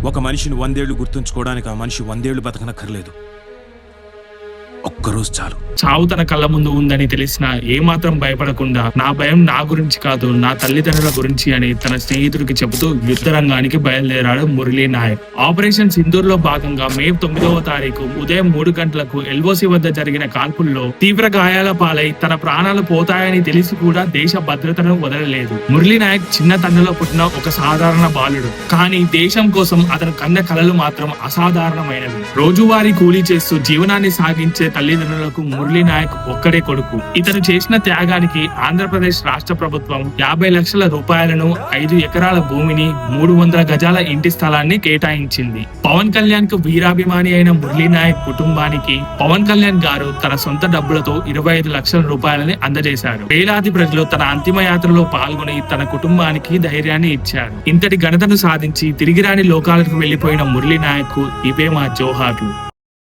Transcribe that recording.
ఒక మనిషిని 100 ఏళ్లు గుర్తుంచుకోవడానికి ఆ మనిషి 100 ఏళ్లు బతకనక్కర్లేదు, ఒక్కరోజు చాలు. చావు తన కళ్ళ ముందు ఉందని తెలిసినా ఏమాత్రం భయపడకుండా నా భయం నా గురించి కాదు, నా తల్లిదండ్రుల గురించి అని తన స్నేహితుడికి చెబుతూ యుద్ధ రంగానికి బయలుదేరాడు మురళీ నాయక్. ఆపరేషన్ సింధూర్ లో భాగంగా మే 9వ తారీఖు ఉదయం 3 గంటలకు ఎల్ఓసి వద్ద జరిగిన కాల్పుల్లో తీవ్ర గాయాల పాలై తన ప్రాణాలు పోతాయని తెలిసి కూడా దేశ భద్రతను వదలలేదు. మురళీ నాయక్ చిన్న తండ్రిలో పుట్టిన ఒక సాధారణ బాలుడు, కానీ దేశం కోసం అతను కన్న కలలు మాత్రం అసాధారణమైనవి. రోజువారీ కూలీ చేస్తూ జీవనాన్ని సాగించే తల్లిదండ్రులకు మురళీ నాయక్ ఒక్కడే కొడుకు. ఇతను చేసిన త్యాగానికి ఆంధ్రప్రదేశ్ రాష్ట్ర ప్రభుత్వం 50 లక్షల రూపాయలను, 5 ఎకరాల భూమిని, 300 గజాల ఇంటి స్థలాన్ని కేటాయించింది. పవన్ కళ్యాణ్ కు వీరాభిమాని అయిన మురళీ నాయక్ కుటుంబానికి పవన్ కళ్యాణ్ గారు తన సొంత డబ్బులతో 25 లక్షల రూపాయలని అందజేశారు. వేలాది ప్రజలు తన అంతిమ యాత్రలో పాల్గొని తన కుటుంబానికి ధైర్యాన్ని ఇచ్చారు. ఇంతటి ఘనతను సాధించి తిరిగిరాని లోకాలకు వెళ్లిపోయిన మురళీ నాయక్ కు ఇవే మా జోహార్లు.